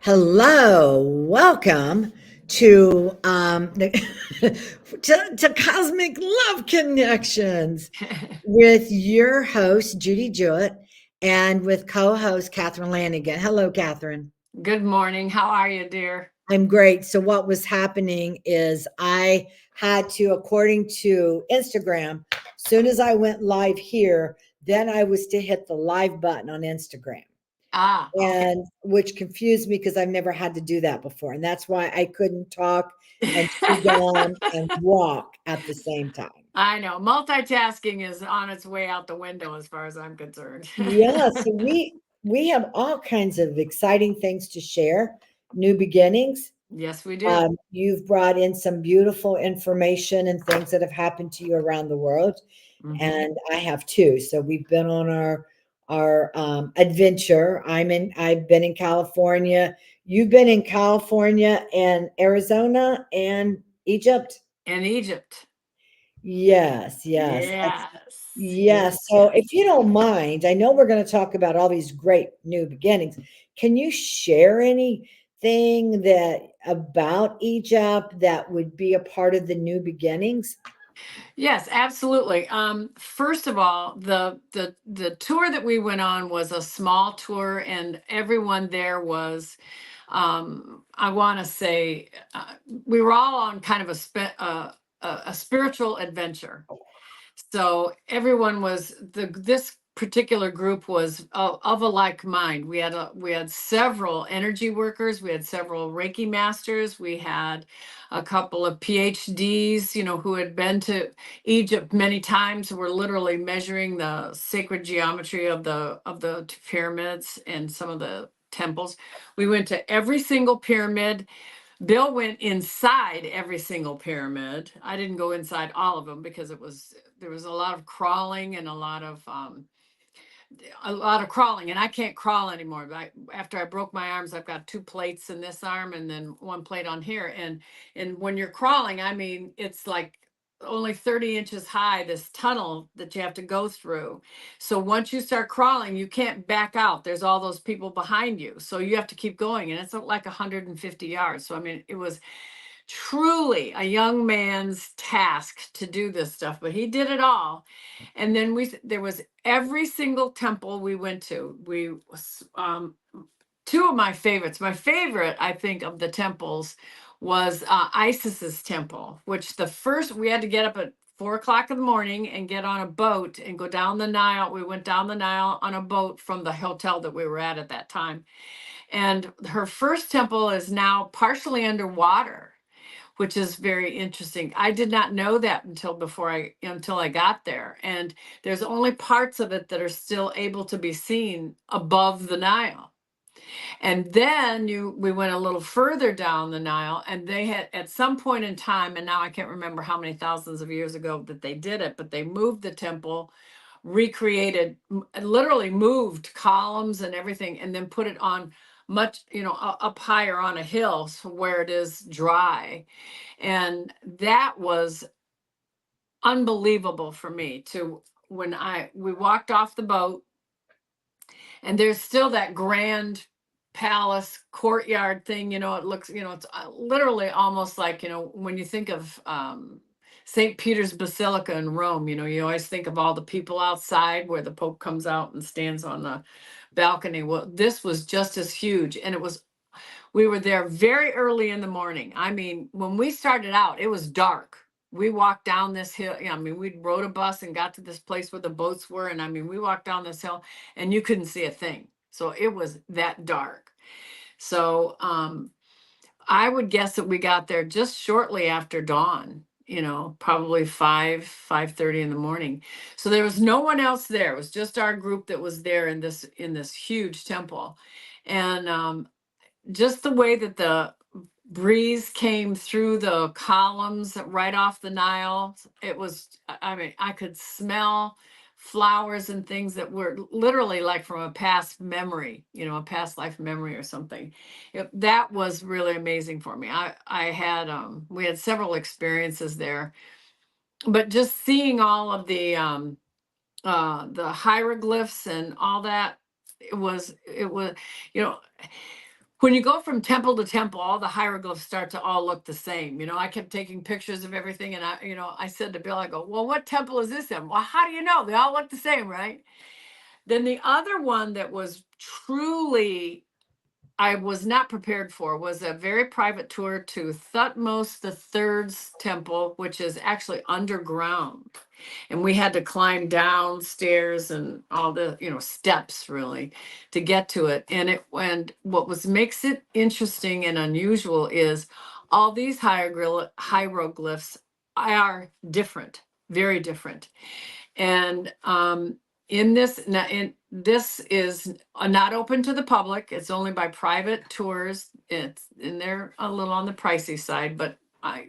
Hello, welcome to to Cosmic Love Connections with your host Judy Jewett and with co-host Catherine Lanigan. Hello, Catherine. Good morning. How are you, dear? I'm great. So what was happening is I had to, according to Instagram, soon as I went live here, then I was to hit the live button on Instagram. Okay. And which confused me because I've never had to do that before. And that's why I couldn't talk and chew gum and walk at the same time. I know. Multitasking is on its way out the window as far as I'm concerned. Yeah, so we have all kinds of exciting things to share, new beginnings. Yes, we do. You've brought in some beautiful information and things that have happened to you around the world, Hmm. and I have too. So we've been on our adventure. I've been in California. You've been in California and Arizona and Egypt. In Egypt. Yes, yes. Yes. Yes. Yes, So yes. if you don't mind, I know we're going to talk about all these great new beginnings. Can you share anything that about Egypt that would be a part of the new beginnings? Yes, absolutely. First of all, the tour that we went on was a small tour, and everyone there was, I want to say, we were all on kind of a spiritual adventure. So everyone was this particular group was of a like mind. We had several energy workers, we had several Reiki masters, we had a couple of PhDs, who had been to Egypt many times, were literally measuring the sacred geometry of the pyramids and some of the temples. We went to every single pyramid. Bill went inside every single pyramid. I didn't go inside all of them because there was a lot of crawling and a lot of crawling, and I can't crawl anymore. After I broke my arms, I've got two plates in this arm and then one plate on here. And when you're crawling, I mean, it's like only 30 inches high, this tunnel that you have to go through. So once you start crawling, you can't back out. There's all those people behind you. So you have to keep going. And it's like 150 yards. So, I mean, it was truly a young man's task to do this stuff, but he did it all. And then there was every single temple we went to. Two of my favorites. My favorite, I think, of the temples was Isis's temple, which the first we had to get up at 4 o'clock in the morning and get on a boat and go down the Nile. We went down the Nile on a boat from the hotel that we were at that time. And her first temple is now partially underwater, which is very interesting. I did not know that until I got there. And there's only parts of it that are still able to be seen above the Nile. And then we went a little further down the Nile, and they had at some point in time, and now I can't remember how many thousands of years ago that they did it, but they moved the temple, recreated, literally moved columns and everything, and then put it on much, up higher on a hill, so where it is dry. And that was unbelievable for me to when I we walked off the boat, and there's still that grand palace courtyard thing. It looks, it's literally almost like, when you think of St. Peter's Basilica in Rome, you always think of all the people outside where the Pope comes out and stands on the balcony. Well, this was just as huge, and we were there very early in the morning. I mean, when we started out, it was dark. We walked down this hill. I mean, we rode a bus and got to this place where the boats were. And I mean, we walked down this hill and you couldn't see a thing. So it was that dark. So I would guess that we got there just shortly after dawn, probably 5:30 in the morning. So there was no one else there. It was just our group that was there in this huge temple. And just the way that the breeze came through the columns right off the Nile. It was, I mean, I could smell flowers and things that were literally like from a past memory, a past life memory or something. That was really amazing for me. We had several experiences there, but just seeing all of the hieroglyphs and all that, it was, you know, when you go from temple to temple, all the hieroglyphs start to all look the same. I kept taking pictures of everything, and I said to Bill, I go, well, what temple is this in? Well, how do you know? They all look the same, right? Then the other one that was truly I was not prepared for was a very private tour to Thutmose the Third's temple, which is actually underground. And we had to climb downstairs and all the, steps really to get to it. And what makes it interesting and unusual is all these hieroglyphs are different, very different. And this is not open to the public. It's only by private tours. They're a little on the pricey side, but how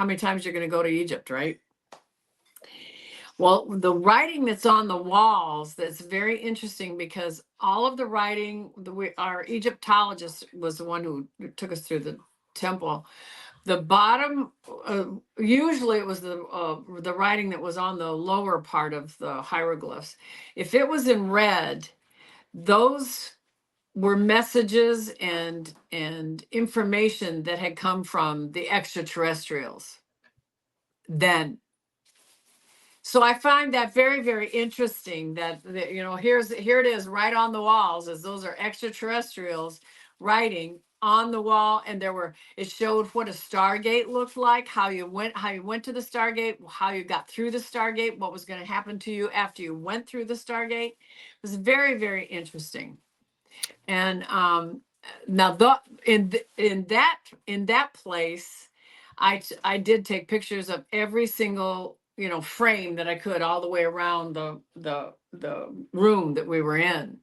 many times you're going to go to Egypt, right? Well, the writing that's on the walls, that's very interesting because all of the writing, our Egyptologist was the one who took us through the temple. The bottom, usually it was the writing that was on the lower part of the hieroglyphs. If it was in red, those were messages and information that had come from the extraterrestrials then. So I find that very, very interesting that, here it is right on the walls, as those are extraterrestrials writing on the wall. And it showed what a Stargate looked like, how you went to the Stargate, how you got through the Stargate, what was going to happen to you after you went through the Stargate. It was very, very interesting. And now in that place, I did take pictures of every single frame that I could all the way around the room that we were in.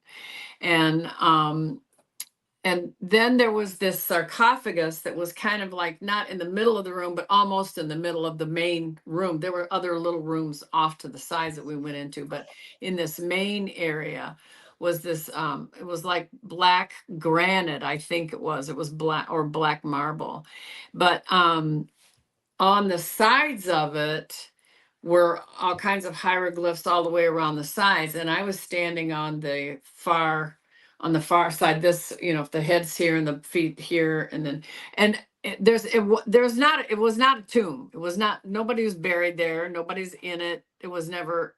And then there was this sarcophagus that was kind of like not in the middle of the room, but almost in the middle of the main room. There were other little rooms off to the sides that we went into, but in this main area was this, it was like black granite, I think it was black or black marble. But on the sides of it were all kinds of hieroglyphs all the way around the sides. And I was standing on the far side, if the head's here and the feet here, it was not a tomb. It was not, nobody was buried there. Nobody's in it. It was never,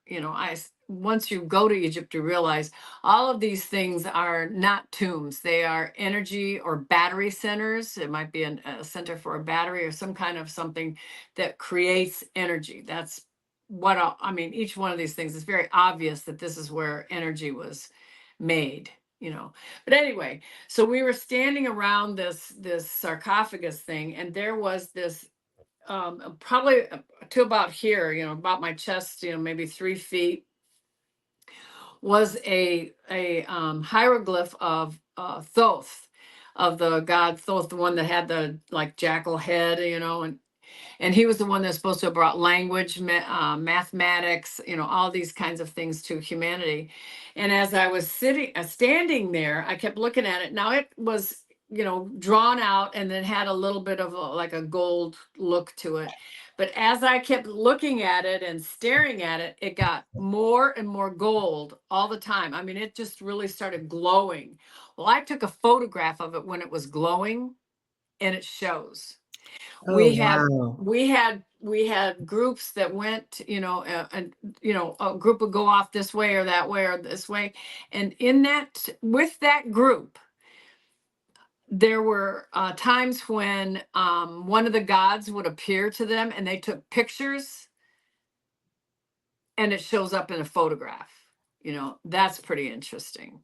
once you go to Egypt, you realize all of these things are not tombs. They are energy or battery centers. It might be a center for a battery or some kind of something that creates energy. That's each one of these things is very obvious that this is where energy was made. But anyway, so we were standing around this sarcophagus thing, and there was this probably to about here, about my chest, maybe 3 feet, was a hieroglyph of Thoth, of the god Thoth, the one that had the like jackal head, and he was the one that's supposed to have brought language, mathematics, all these kinds of things to humanity. And as I was standing there, I kept looking at it. Now it was, drawn out and then had a little bit of like a gold look to it. But as I kept looking at it and staring at it, it got more and more gold all the time. It just really started glowing. Well, I took a photograph of it when it was glowing, and it shows. Oh, wow. We had groups that went, a group would go off this way or that way or this way. And with that group, there were times when one of the gods would appear to them and they took pictures and it shows up in a photograph. That's pretty interesting.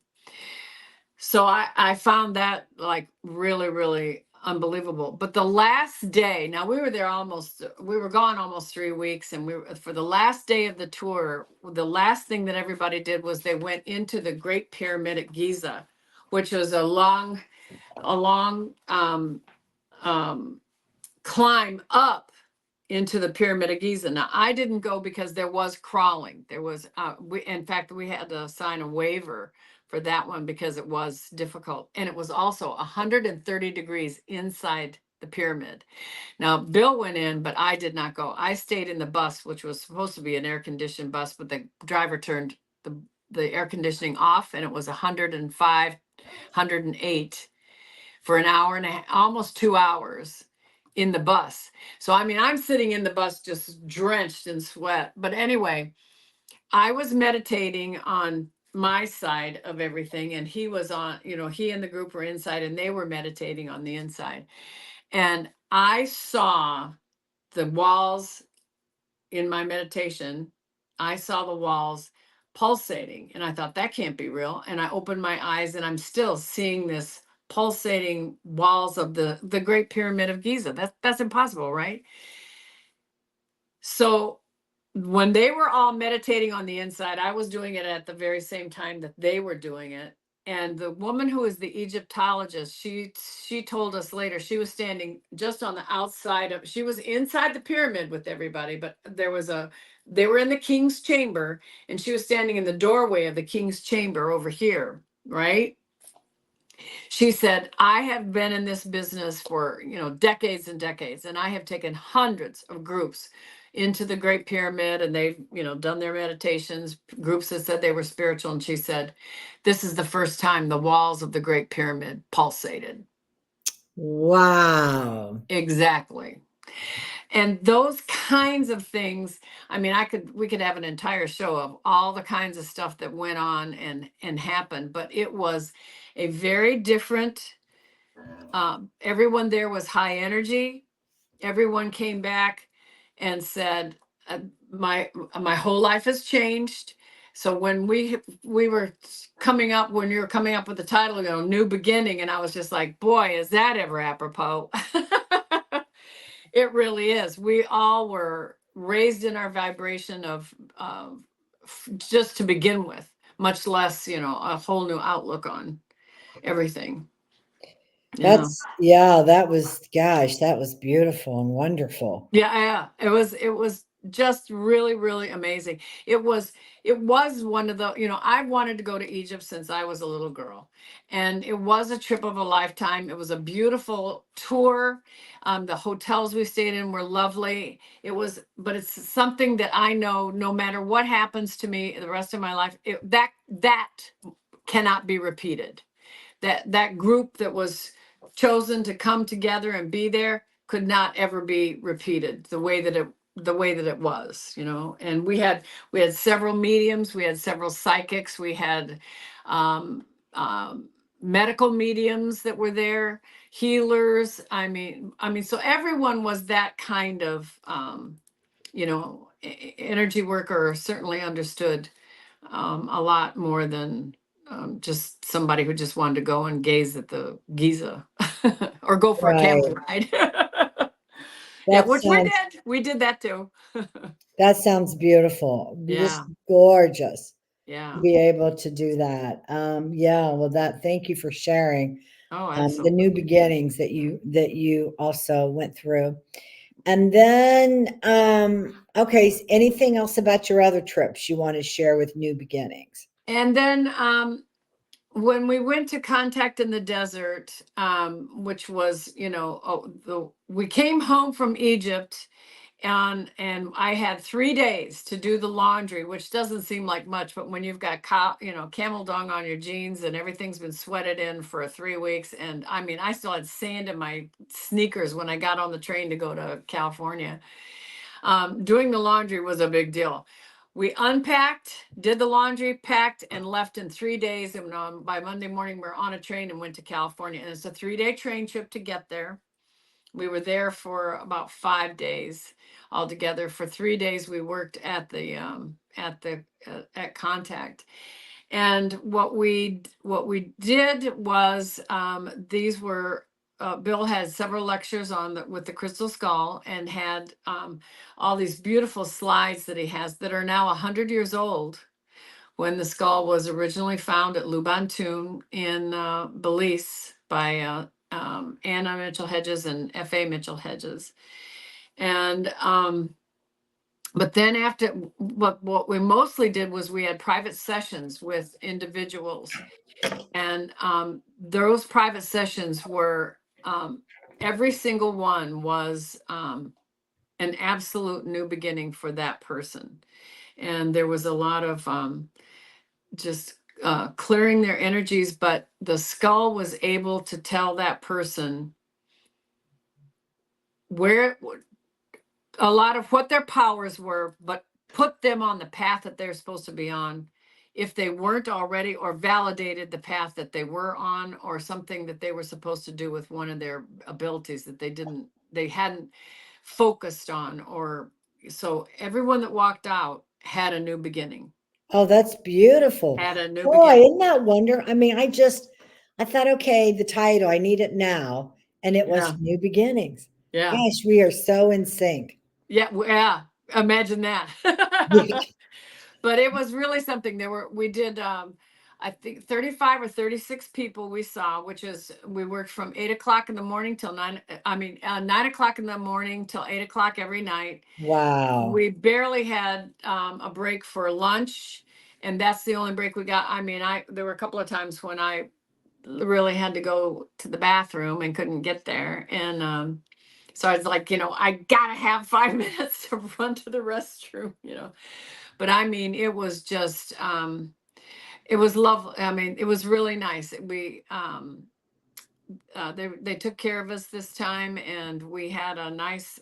So I found that like really, really unbelievable. But the last day, now we were gone almost 3 weeks. And for the last day of the tour, the last thing that everybody did was they went into the Great Pyramid at Giza, which was a long climb up into the Pyramid of Giza. Now, I didn't go because there was crawling. There was, in fact, we had to sign a waiver for that one because it was difficult. And it was also 130 degrees inside the pyramid. Now, Bill went in, but I did not go. I stayed in the bus, which was supposed to be an air-conditioned bus, but the driver turned the air conditioning off, and it was 105, 108. for an hour and almost 2 hours in the bus. So, I mean, I'm sitting in the bus just drenched in sweat. But anyway, I was meditating on my side of everything, and he was on, he and the group were inside and they were meditating on the inside. And I saw the walls in my meditation. I saw the walls pulsating, and I thought that can't be real. And I opened my eyes and I'm still seeing this pulsating walls of the Great Pyramid of Giza. That's impossible, right? So when they were all meditating on the inside, I was doing it at the very same time that they were doing it. And the woman who is the Egyptologist, she told us later, she was standing just on the outside of, she was inside the pyramid with everybody, but they were in the king's chamber, and she was standing in the doorway of the king's chamber over here, right? She said, I have been in this business for, decades and decades, and I have taken hundreds of groups into the Great Pyramid, and they've, done their meditations, groups that said they were spiritual. And she said, this is the first time the walls of the Great Pyramid pulsated. Wow. Exactly. And those kinds of things, I mean, we could have an entire show of all the kinds of stuff that went on and happened, but it was a very different, everyone there was high energy. Everyone came back and said, my whole life has changed. So when we were coming up, when you were coming up with the title, New Beginning, and I was just like, boy, is that ever apropos? It really is. We all were raised in our vibration of just to begin with, much less, a whole new outlook on everything. Yeah. That was, gosh, that was beautiful and wonderful. Yeah. It was just really, really amazing. It was one of the, I've wanted to go to Egypt since I was a little girl. And it was a trip of a lifetime. It was a beautiful tour. The hotels we stayed in were lovely. But it's something that I know no matter what happens to me the rest of my life, that cannot be repeated. That group that was chosen to come together and be there could not ever be repeated the way that it was, and we had several mediums, we had several psychics, we had um, medical mediums that were there, healers. I mean, so everyone was that kind of energy worker, certainly understood a lot more than just somebody who just wanted to go and gaze at the Giza or go for a camel Right. ride. Yeah, That which we sounds did. We did that too. that sounds beautiful. Just Yeah, gorgeous to yeah. be able to do that. Yeah, well, thank you for sharing Oh, the new absolutely. beginnings that you also went through. And then, okay, anything else about your other trips you want to share with new beginnings? And then when we went to Contact in the Desert, which was, we came home from Egypt, and I had 3 days to do the laundry, which doesn't seem like much, but when you've got camel dung on your jeans and everything's been sweated in for 3 weeks, and I mean, I still had sand in my sneakers when I got on the train to go to California. Doing the laundry was a big deal. We unpacked, did the laundry, packed, and left in 3 days. And by Monday morning, we were on a train and went to California. And it's a 3-day train trip to get there. We were there for about 5 days altogether. For 3 days, we worked at Contact. And what we did was these were Bill had several lectures with the crystal skull, and had all these beautiful slides that he has that are now 100 years old. When the skull was originally found at Lubantoon in Belize by Anna Mitchell Hedges and F.A. Mitchell Hedges. And but then after, what we mostly did was we had private sessions with individuals. And those private sessions were, every single one was an absolute new beginning for that person. And there was a lot of just clearing their energies, but the skull was able to tell that person where a lot of what their powers were, but put them on the path that they're supposed to be on if they weren't already, or validated the path that they were on, or something that they were supposed to do with one of their abilities that they hadn't focused on. Or so everyone that walked out had a new beginning. Oh, that's beautiful. Had a new Boy, beginning. isn't that wonder? I mean, I thought, okay, the title, I need it now. And it was Yeah. New Beginnings. Yeah. Gosh, we are so in sync. Yeah. Yeah. Imagine that. Yeah. But it was really something. We did, I think 35 or 36 people we saw, which is, we worked from 8 o'clock in the morning till 9 o'clock in the morning till 8 o'clock every night. Wow. We barely had a break for lunch, and that's the only break we got. I mean, there were a couple of times when I really had to go to the bathroom and couldn't get there. And so I was like, I gotta have 5 minutes to run to the restroom. But I mean, it was just, it was lovely. I mean, it was really nice. They took care of us this time, and we had a nice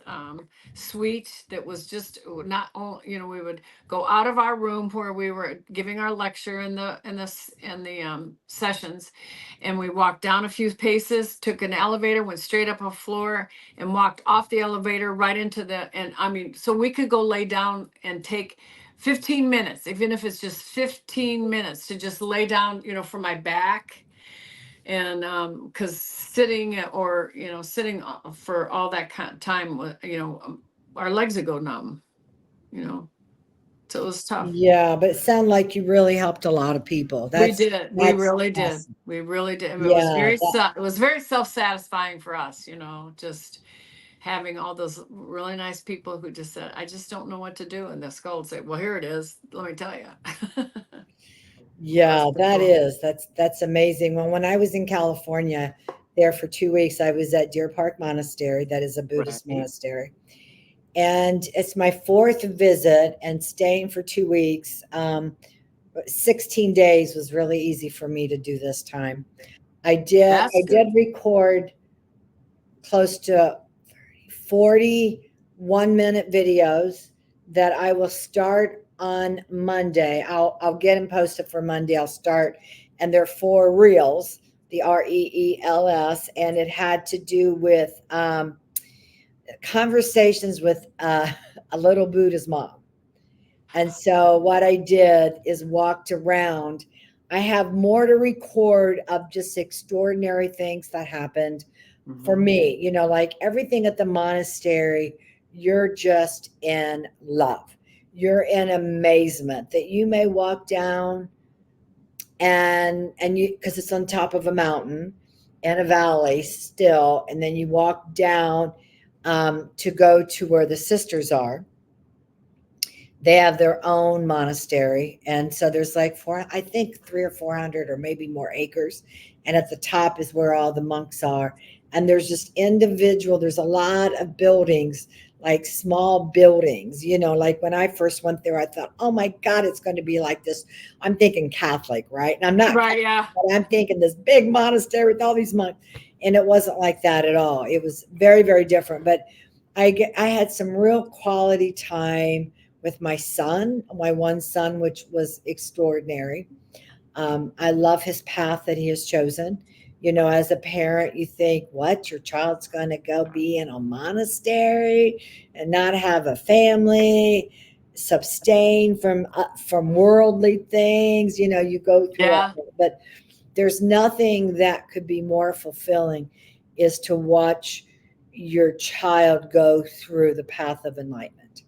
suite that was just not only, we would go out of our room where we were giving our lecture in the sessions, and we walked down a few paces, took an elevator, went straight up a floor, and walked off the elevator right into and I mean, so we could go lay down and take 15 minutes, even if it's just 15 minutes, to just lay down, for my back. And because sitting, or sitting for all that kind of time, our legs would go numb, you know so it was tough. Yeah, but it sounded like you really helped a lot of people. We did. We That's really did. awesome. We really did. It was Yeah, very it was very self-satisfying for us, just having all those really nice people who just said, I just don't know what to do, and the skull would say, well, here it is, let me tell you. So that's yeah, pretty cool. that's amazing. Well, when I was in California there for 2 weeks, I was at Deer Park Monastery. That is a Buddhist Right. monastery. And it's my fourth visit and staying for 2 weeks. 16 days was really easy for me to do this time. That's I did good. record close to 41-minute videos that I will start on Monday. I'll get them posted for Monday. I'll start, and they're 4 reels, the REELS, and it had to do with conversations with a little Buddha's mom. And so what I did is walked around. I have more to record of just extraordinary things that happened for Mhm. me, like everything at the monastery, you're just in love. You're in amazement that you may walk down and you, because it's on top of a mountain and a valley still, and then you walk down to go to where the sisters are. They have their own monastery, and so there's like I think 300 or 400 or maybe more acres, and at the top is where all the monks are. And there's just there's a lot of buildings, like small buildings, like when I first went there I thought, oh my God, it's going to be like this. I'm thinking Catholic, right? And I'm not Right. Catholic, Yeah. but I'm thinking this big monastery with all these monks, and it wasn't like that at all. It was very, very different. But I had some real quality time with my one son, which was extraordinary. I love his path that he has chosen. As a parent, you think, what, your child's going to go be in a monastery and not have a family, sustain from worldly things. You go through Yeah. it, but there's nothing that could be more fulfilling is to watch your child go through the path of enlightenment.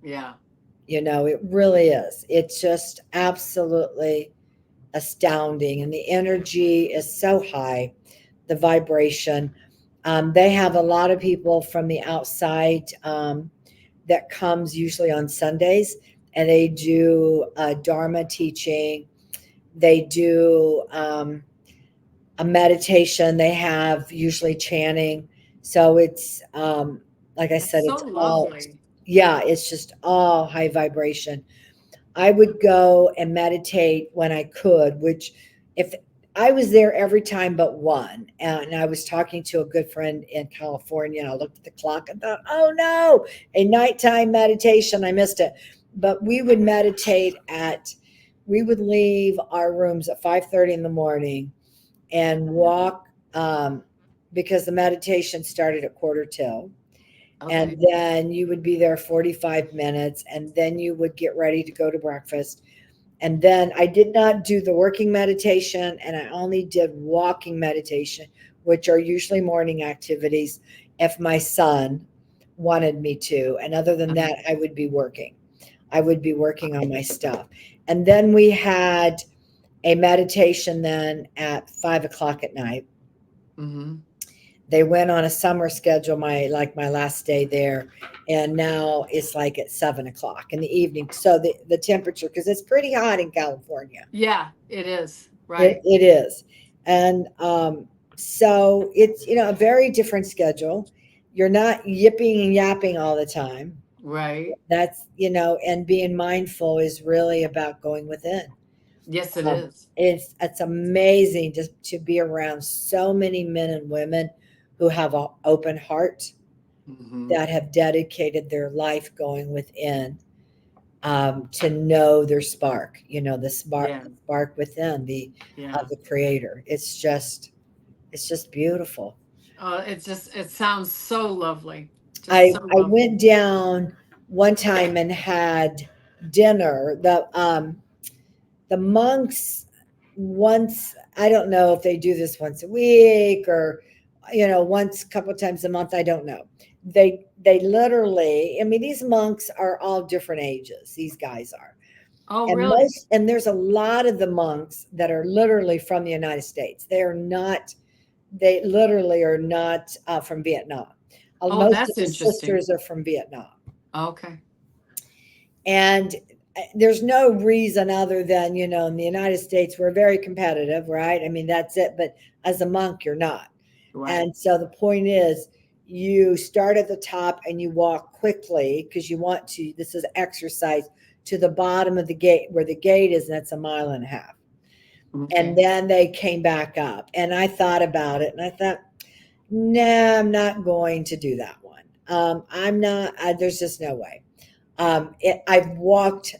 Yeah. It really is. It's just absolutely astounding. And the energy is so high, the vibration. They have a lot of people from the outside that comes usually on Sundays, and they do Dharma teaching. They do a meditation. They have usually chanting. So it's, like I That's said, so it's all, lovely. yeah, it's just all high vibration. I would go and meditate when I could, which if I was there every time but one. And I was talking to a good friend in California, and I looked at the clock and thought, oh no, a nighttime meditation. I missed it. But we would meditate we would leave our rooms at 5:30 in the morning and walk, because the meditation started at quarter till. Okay. And then you would be there 45 minutes, and then you would get ready to go to breakfast. And then I did not do the working meditation, and I only did walking meditation, which are usually morning activities if my son wanted me to. And other than Uh-huh. that, I would be working. I would be working on my stuff. And then we had a meditation then at 5 o'clock at night. Mhm. They went on a summer schedule, my last day there, and now it's like at 7 o'clock in the evening. So the temperature, because it's pretty hot in California. Yeah, it is. It, Right. it is. And so it's, a very different schedule. You're not yipping and yapping all the time. Right. That's, and being mindful is really about going within. Yes, it Um, is. it's amazing just to be around so many men and women who have an open heart, Mhm. that have dedicated their life going within, to know their spark. Yeah. The spark within Yeah. the Creator. It's just beautiful. It sounds so lovely. Just I so I lovely. went down one time and had dinner. The monks, once, I don't know if they do this once a week or once, a couple of times a month, I don't know. They literally, I mean, these monks are all different ages, these guys are. Oh, And really? there's a lot of the monks that are literally from the United States. They literally are not, from Vietnam. Oh, Most of that's the interesting. sisters are from Vietnam. Okay. And there's no reason other than, in the United States, we're very competitive, right? I mean, that's it. But as a monk, you're not. Right. And so the point is, you start at the top and you walk quickly because you want to, this is exercise, to the bottom of the gate where the gate is, and that's a mile and a half. And Okay. then they came back up. And I thought about it and I thought, no, I'm not going to do that one. I'm not, there's just no way. I've walked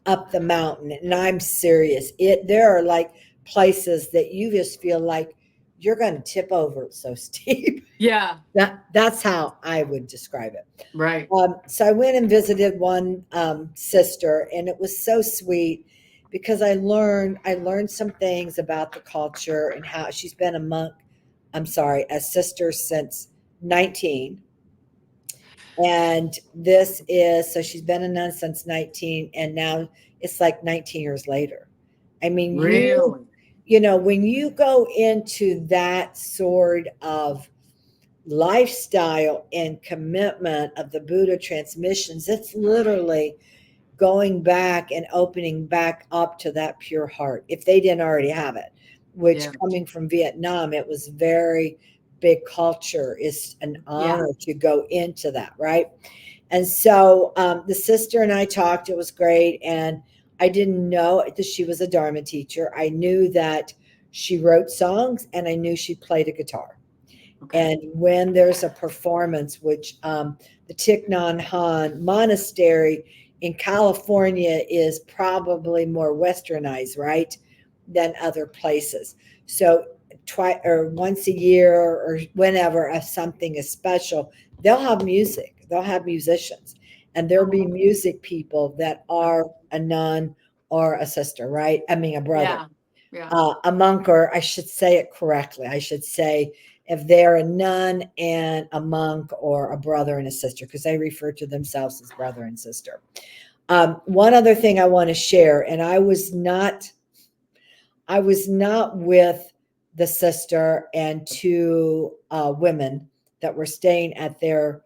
up the mountain, and I'm serious. There are like places that you just feel like you're going to tip over. It's so steep. Yeah. That's how I would describe it. Right. So I went and visited one, sister, and it was so sweet because I learned some things about the culture and how she's been a monk. I'm sorry, a sister since 19. And this is, so she's been a nun since 19, and now it's like 19 years later. I mean, Really? when you go into that sort of lifestyle and commitment of the Buddha transmissions, it's literally going back and opening back up to that pure heart if they didn't already have it, which, Yeah. coming from Vietnam, it was very big culture. It's an Yeah. honor to go into that, right? And so, the sister and I talked. It was great. And I didn't know that she was a Dharma teacher. I knew that she wrote songs, and I knew she played a guitar. Okay. And when there's a performance, which, the Thich Nhat Hanh Monastery in California is probably more westernized, right, than other places. So twice or once a year or whenever, if something is special, they'll have music. They'll have musicians, and there'll Oh, be music people that are a nun or a sister, right? I mean, a brother, yeah. Yeah. a monk, or I should say it correctly. I should say if they're a nun and a monk, or a brother and a sister, because they refer to themselves as brother and sister. One other thing I want to share, and I was not with the sister and two, women that were staying at their,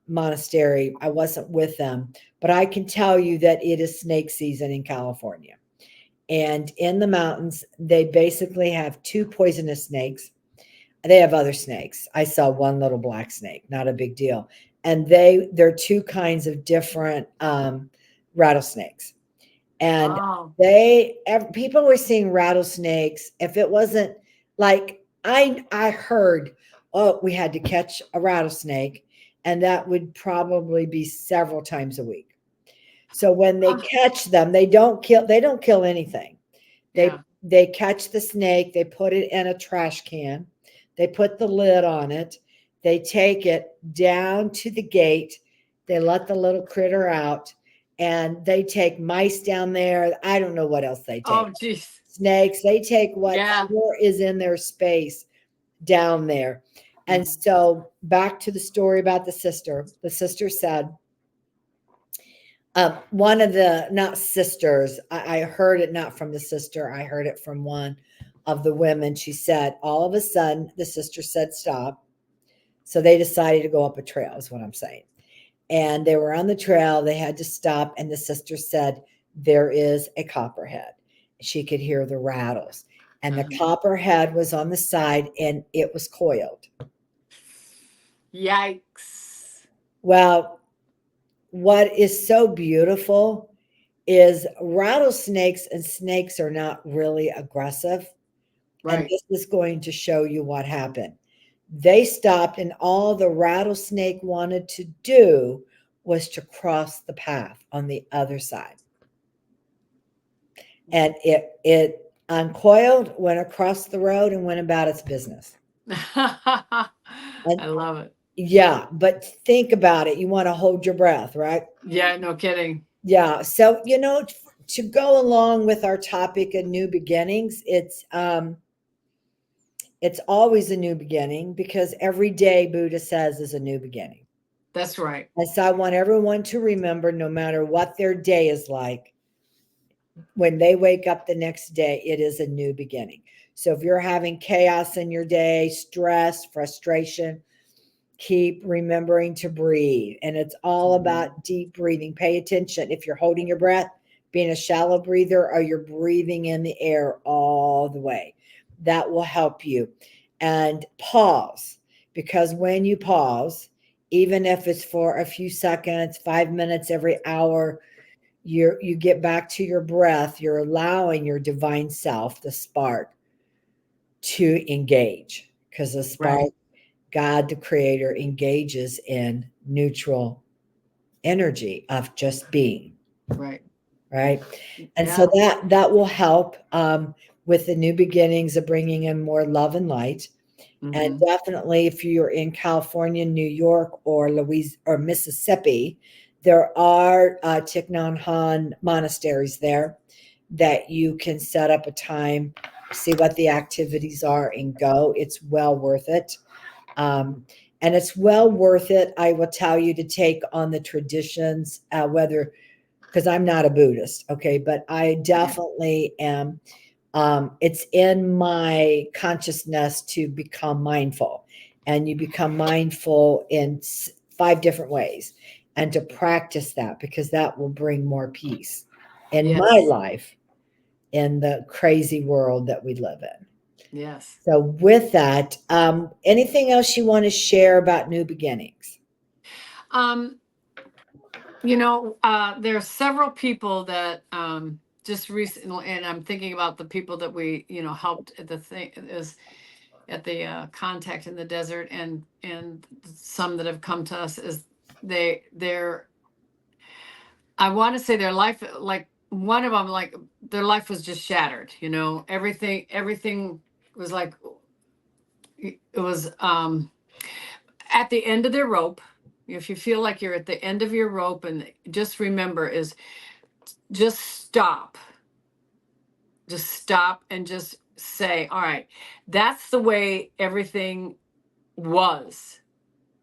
monastery. I wasn't with them, but I can tell you that it is snake season in California. And in the mountains, they basically have two poisonous snakes. They have other snakes. I saw one little black snake, not a big deal. And they're two kinds of different, rattlesnakes. And Oh, people were seeing rattlesnakes. If it wasn't like, I heard, oh, we had to catch a rattlesnake, and that would probably be several times a week. So when they ah, catch them, they don't kill anything. yeah. They catch the snake, they put it in a trash can, they put the lid on it, they take it down to the gate, they let the little critter out, and they take mice down there. I don't know what else they take. Oh, geez. Snakes, they take Yeah. whatever is in their space down there. And Mhm. so back to the story about the sister. The sister said, one of the, not sisters, I heard it not from the sister, I heard it from one of the women. She said, all of a sudden, the sister said, stop. So they decided to go up a trail, is what I'm saying. And they were on the trail, they had to stop. And the sister said, there is a copperhead. She could hear the rattles. And the Uh-huh. copperhead was on the side and it was coiled. Yikes. Well, what is so beautiful is rattlesnakes and snakes are not really aggressive. And Right. this is going to show you what happened. They stopped, and all the rattlesnake wanted to do was to cross the path on the other side. And it uncoiled, went across the road, and went about its business. I And love it. yeah, but think about it. You want to hold your breath, right? Yeah, no kidding. Yeah. So, to go along with our topic of new beginnings, it's always a new beginning because every day Buddha says is a new beginning. That's right. And so I want everyone to remember, no matter what their day is like, when they wake up the next day, it is a new beginning. So if you're having chaos in your day, stress, frustration, keep remembering to breathe. And it's all Mhm. about deep breathing. Pay attention. If you're holding your breath, being a shallow breather, or you're breathing in the air all the way, that will help you. And pause, because when you pause, even if it's for a few seconds, 5 minutes every hour, you get back to your breath. You're allowing your divine self, the spark, to engage, because the Right. spark, God, the creator, engages in neutral energy of just being, Right. right? And so Yeah. that will help, with the new beginnings of bringing in more love and light. And Hmm. definitely, if you're in California, New York, or Louisiana or Mississippi, there are Thich Nhat Hanh monasteries there that you can set up a time, see what the activities are, and go. It's well worth it. Um, and it's well worth it, I will tell you, to take on the traditions, whether, because I'm not a Buddhist, okay, but I Yeah. definitely am. It's in my consciousness to become mindful, and you become mindful in 5 different ways, and to practice that, because that will bring more peace in my Yes. life, in the crazy world that we live in. Yes. So, with that, anything else you want to share about new beginnings? Um, there are several people that just recently, and I'm thinking about the people that we, helped at the thing is at the contact in the desert, and some that have come to us is they're I want to say their life, like one of them, like their life was just shattered. Everything was like it was at the end of their rope. If you feel like you're at the end of your rope, and just remember is just stop, and just say, all right, that's the way everything was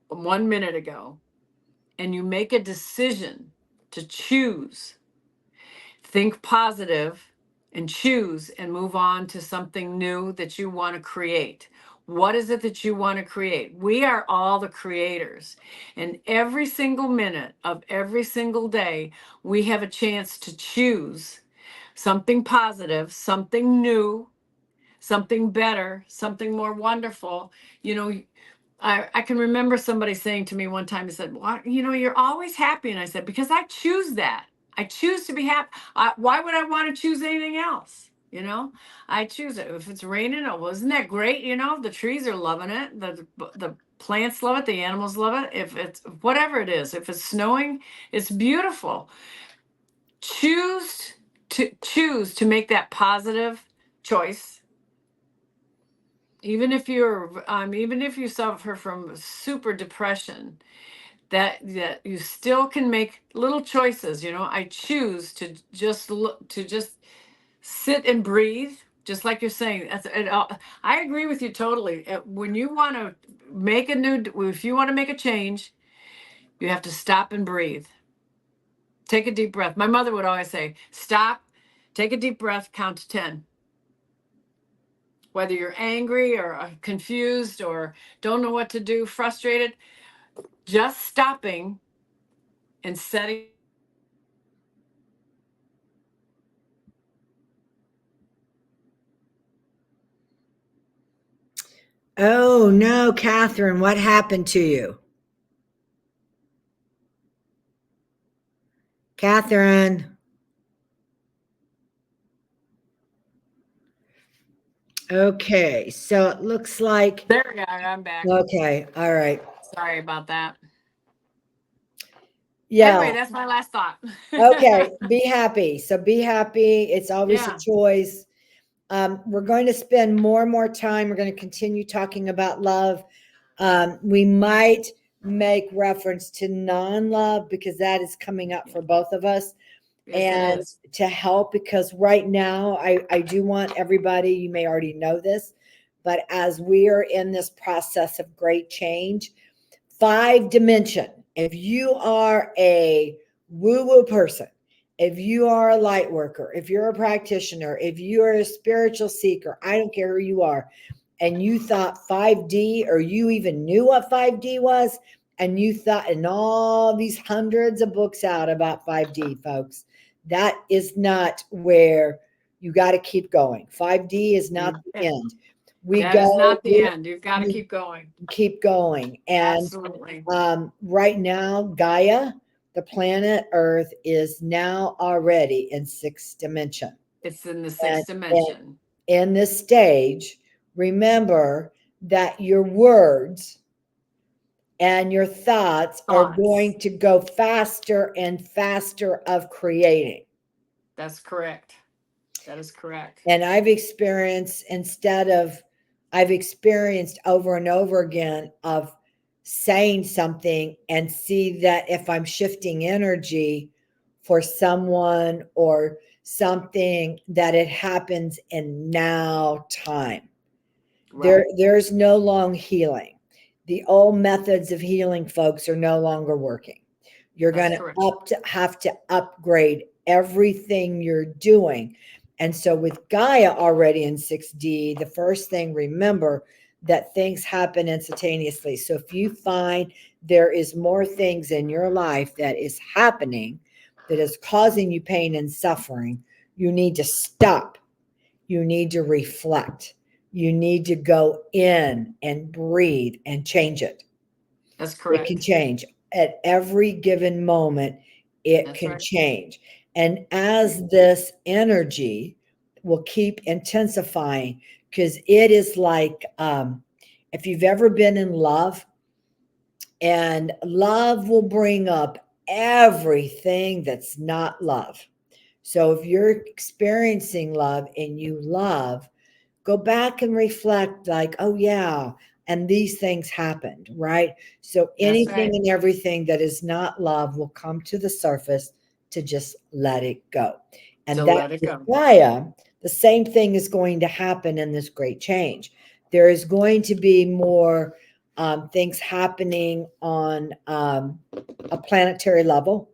1 minute ago, and you make a decision to choose, think positive, and choose and move on to something new that you want to create. What is it that you want to create? We are all the creators. And every single minute of every single day, we have a chance to choose something positive, something new, something better, something more wonderful. You know, I can remember somebody saying to me one time, he said, well, you're always happy. And I said, because I choose that. I choose to be happy. Why would I want to choose anything else? You know, I choose it. If it's raining, oh, wasn't that great? You know, the trees are loving it. The plants love it. The animals love it. If it's whatever it is, if it's snowing, it's beautiful. Choose to make that positive choice. Even if you suffer from super depression, that you still can make little choices. You know, I choose to just look, to just sit and breathe, just like you're saying. I agree with you totally. When you want to if you want to make a change, you have to stop and breathe. Take a deep breath. My mother would always say, stop, take a deep breath, count to 10. Whether you're angry or confused or don't know what to do, frustrated, just stopping and setting. Oh no, Catherine, what happened to you? Catherine. Okay, so it looks like, There we are. I'm back. okay, all right. Sorry about that. Yeah, Anyway, that's my last thought. okay, be happy. So be happy. It's always a Yeah. choice. We're going to spend more and more time. We're going to continue talking about love. We might make reference to non-love because that is coming up for both of us. Yes, it And is. to help, because right now I do want everybody, you may already know this, but as we are in this process of great change, 5 dimension, if you are a woo-woo person, if you are a light worker, if you're a practitioner, if you are a spiritual seeker, I don't care who you are, and you thought 5D, or you even knew what 5D was, and you thought, and all these hundreds of books out about 5D, folks, that is not where you got to keep going. 5D is not the end. We That is go, not the end. You've got to we keep going. keep going. And Absolutely. right now, Gaia, the planet Earth, is now already in 6th dimension. It's in the And, sixth and dimension. in this stage, remember that your words and your thoughts are Thoughts. going to go faster and faster of creating. That's correct. That is correct. And I've experienced over and over again of saying something and see that if I'm shifting energy for someone or something, that it happens in now time. Right. There's no long healing. The old methods of healing, folks, are no longer working. You're That's going correct. to have to upgrade everything you're doing. And so with Gaia already in 6D, the first thing, remember that things happen instantaneously. So if you find there is more things in your life that is happening that is causing you pain and suffering, you need to stop. You need to reflect. You need to go in and breathe and change it. That's It can correct. change at every given moment. It That's can right. change. And as this energy will keep intensifying, because it is like, if you've ever been in love, and love will bring up everything that's not love. So if you're experiencing love and you love, go back and reflect like, oh yeah, and these things happened, right? So That's anything right. and everything that is not love will come to the surface to just let it go. To And that let it with go. Gaia, the same thing is going to happen in this great change. There is going to be more things happening on a planetary level,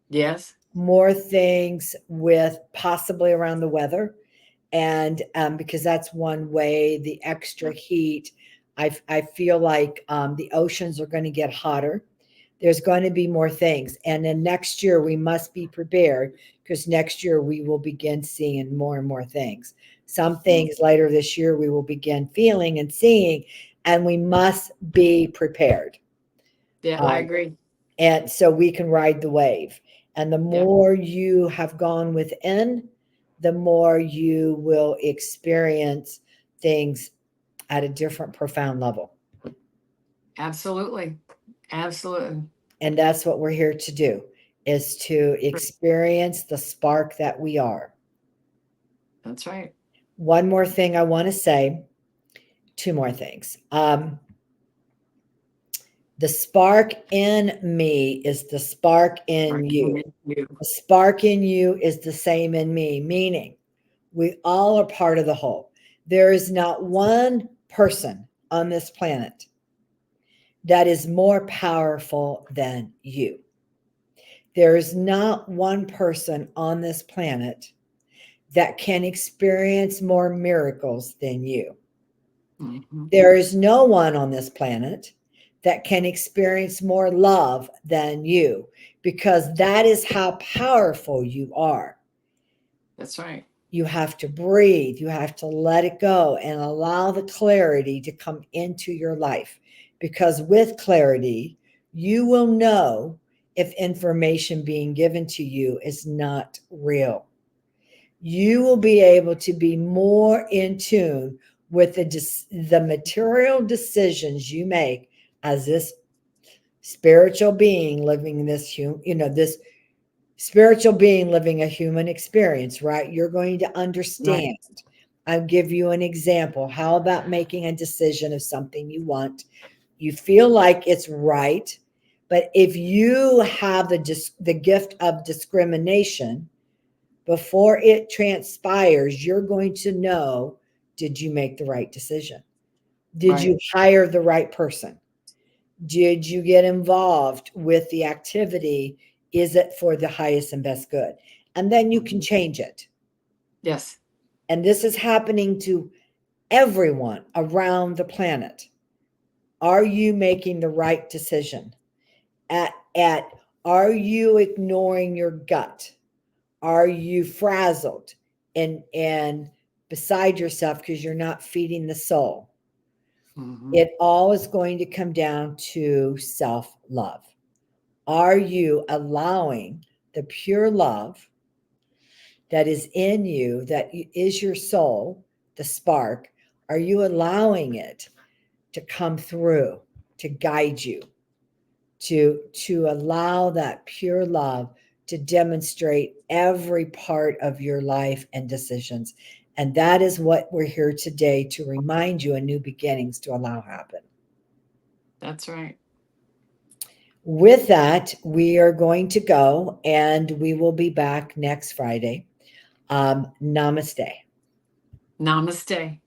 Yes. more things with possibly around the weather. And because that's one way, the extra heat, I feel like the oceans are going to get hotter. There's going to be more things. And then next year, we must be prepared because next year we will begin seeing more and more things. Some things later this year we will begin feeling and seeing, and we must be prepared. Yeah, I agree. And so we can ride the wave. And the more you have gone within, the more you will experience things at a different, profound level. Absolutely. Absolutely. And that's what we're here to do, is to experience the spark that we are. That's right. One more thing I want to say, two more things. The spark in me is the spark in you. The spark in you is the same in me, meaning we all are part of the whole. There is not one person on this planet that is more powerful than you. There is not one person on this planet that can experience more miracles than you. Mm-hmm. There is no one on this planet that can experience more love than you, because that is how powerful you are. That's right. You have to breathe. You have to let it go and allow the clarity to come into your life, because with clarity, you will know if information being given to you is not real. You will be able to be more in tune with the material decisions you make as this spiritual being living this this spiritual being living a human experience, right? You're going to understand. Right. I'll give you an example. How about making a decision of something you want? You feel like it's right, but if you have the gift of discrimination, before it transpires, you're going to know, did you make the right decision? Did you hire the right person? Did you get involved with the activity? Is it for the highest and best good? And then you can change it. Yes. And this is happening to everyone around the planet. Are you making the right decision? Are you ignoring your gut? Are you frazzled and beside yourself because you're not feeding the soul? Mm-hmm. It all is going to come down to self-love. Are you allowing the pure love that is in you, that is your soul, the spark? Are you allowing it to come through, to guide you, to allow that pure love to demonstrate every part of your life and decisions? And that is what we're here today to remind you, a new beginnings to allow happen. That's right. With that, we are going to go, and we will be back next Friday. Namaste. Namaste.